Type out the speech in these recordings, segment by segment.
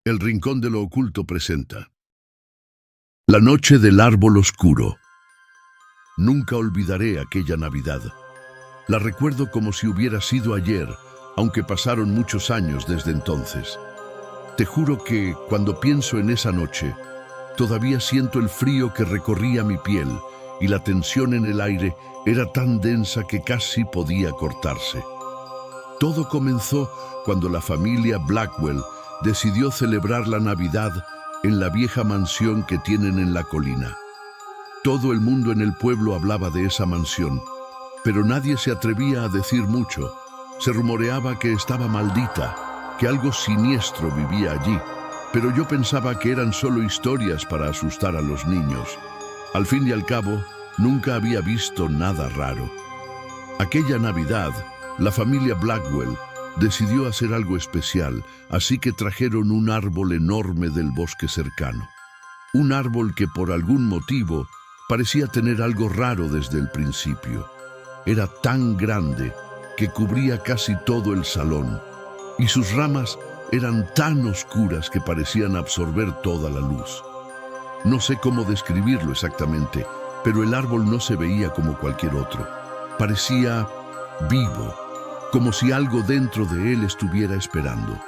El Rincón de lo Oculto presenta La noche del árbol oscuro. Nunca olvidaré aquella Navidad. La recuerdo como si hubiera sido ayer, aunque pasaron muchos años desde entonces. Te juro que, cuando pienso en esa noche, todavía siento el frío que recorría mi piel y la tensión en el aire era tan densa que casi podía cortarse. Todo comenzó cuando la familia Blackwell decidió celebrar la Navidad en la vieja mansión que tienen en la colina. Todo el mundo en el pueblo hablaba de esa mansión, pero nadie se atrevía a decir mucho. Se rumoreaba que estaba maldita, que algo siniestro vivía allí, pero yo pensaba que eran solo historias para asustar a los niños. Al fin y al cabo, nunca había visto nada raro. Aquella Navidad, la familia Blackwell decidió hacer algo especial, así que trajeron un árbol enorme del bosque cercano. Un árbol que por algún motivo parecía tener algo raro desde el principio. Era tan grande que cubría casi todo el salón, y sus ramas eran tan oscuras que parecían absorber toda la luz. No sé cómo describirlo exactamente, pero el árbol no se veía como cualquier otro. Parecía vivo, como si algo dentro de él estuviera esperando.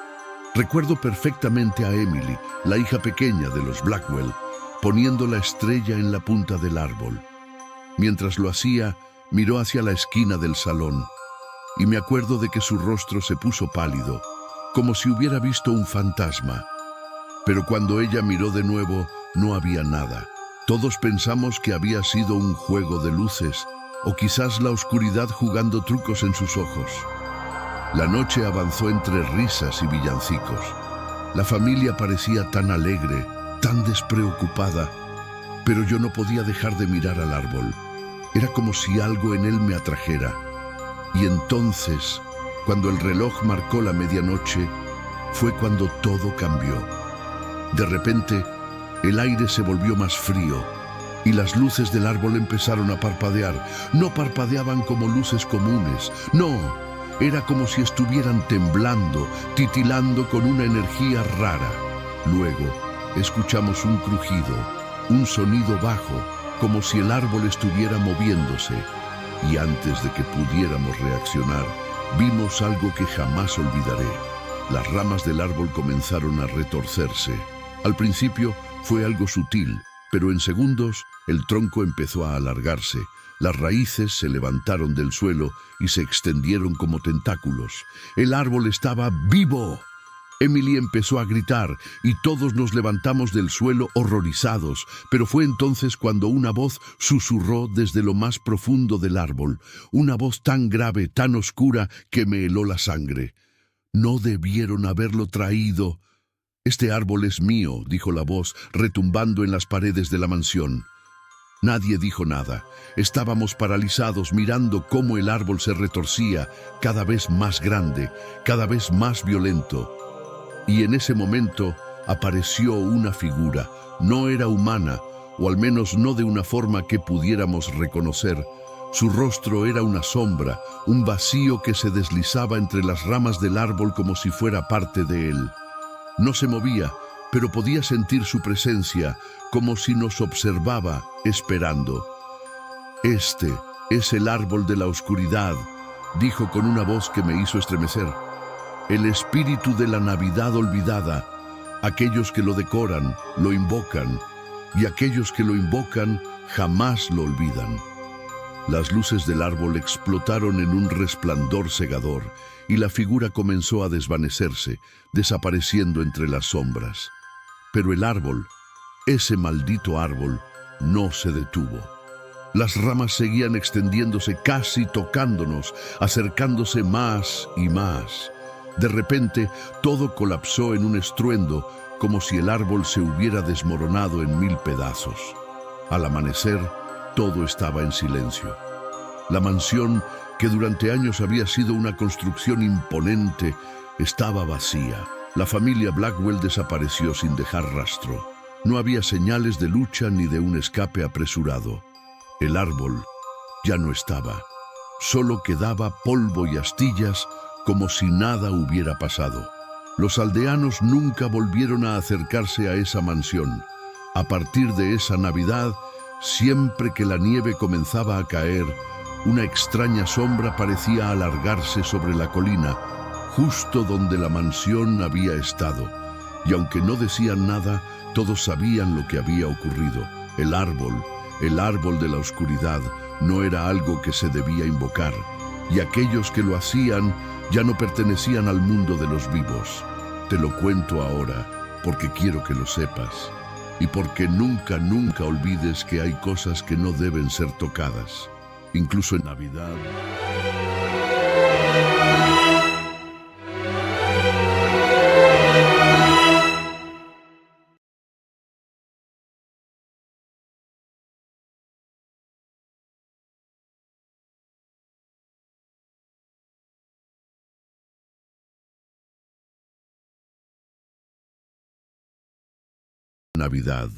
Recuerdo perfectamente a Emily, la hija pequeña de los Blackwell, poniendo la estrella en la punta del árbol. Mientras lo hacía, miró hacia la esquina del salón, y me acuerdo de que su rostro se puso pálido, como si hubiera visto un fantasma. Pero cuando ella miró de nuevo, no había nada. Todos pensamos que había sido un juego de luces, o quizás la oscuridad jugando trucos en sus ojos. La noche avanzó entre risas y villancicos. La familia parecía tan alegre, tan despreocupada, pero yo no podía dejar de mirar al árbol. Era como si algo en él me atrajera. Y entonces, cuando el reloj marcó la medianoche, fue cuando todo cambió. De repente, el aire se volvió más frío y las luces del árbol empezaron a parpadear. No parpadeaban como luces comunes, no. Era como si estuvieran temblando, titilando con una energía rara. Luego, escuchamos un crujido, un sonido bajo, como si el árbol estuviera moviéndose. Y antes de que pudiéramos reaccionar, vimos algo que jamás olvidaré. Las ramas del árbol comenzaron a retorcerse. Al principio fue algo sutil, pero en segundos el tronco empezó a alargarse. Las raíces se levantaron del suelo y se extendieron como tentáculos. El árbol estaba vivo. Emily empezó a gritar y todos nos levantamos del suelo horrorizados, pero fue entonces cuando una voz susurró desde lo más profundo del árbol, una voz tan grave, tan oscura, que me heló la sangre. No debieron haberlo traído. Este árbol es mío, dijo la voz, retumbando en las paredes de la mansión. Nadie dijo nada. Estábamos paralizados mirando cómo el árbol se retorcía, cada vez más grande, cada vez más violento. Y en ese momento apareció una figura. No era humana, o al menos no de una forma que pudiéramos reconocer. Su rostro era una sombra, un vacío que se deslizaba entre las ramas del árbol como si fuera parte de él. No se movía, pero podía sentir su presencia, como si nos observaba, esperando. «Este es el árbol de la oscuridad», dijo con una voz que me hizo estremecer. «El espíritu de la Navidad olvidada. Aquellos que lo decoran, lo invocan, y aquellos que lo invocan jamás lo olvidan». Las luces del árbol explotaron en un resplandor cegador, y la figura comenzó a desvanecerse, desapareciendo entre las sombras. Pero el árbol, ese maldito árbol, no se detuvo. Las ramas seguían extendiéndose, casi tocándonos, acercándose más y más. De repente, todo colapsó en un estruendo, como si el árbol se hubiera desmoronado en 1000 pedazos. Al amanecer, todo estaba en silencio. La mansión, que durante años había sido una construcción imponente, estaba vacía. La familia Blackwell desapareció sin dejar rastro. No había señales de lucha ni de un escape apresurado. El árbol ya no estaba. Solo quedaba polvo y astillas, como si nada hubiera pasado. Los aldeanos nunca volvieron a acercarse a esa mansión. A partir de esa Navidad, siempre que la nieve comenzaba a caer, una extraña sombra parecía alargarse sobre la colina, justo donde la mansión había estado. Y aunque no decían nada, todos sabían lo que había ocurrido. El árbol de la oscuridad, no era algo que se debía invocar, y aquellos que lo hacían ya no pertenecían al mundo de los vivos. Te lo cuento ahora porque quiero que lo sepas, y porque nunca olvides que hay cosas que no deben ser tocadas, incluso en Navidad. Navidad.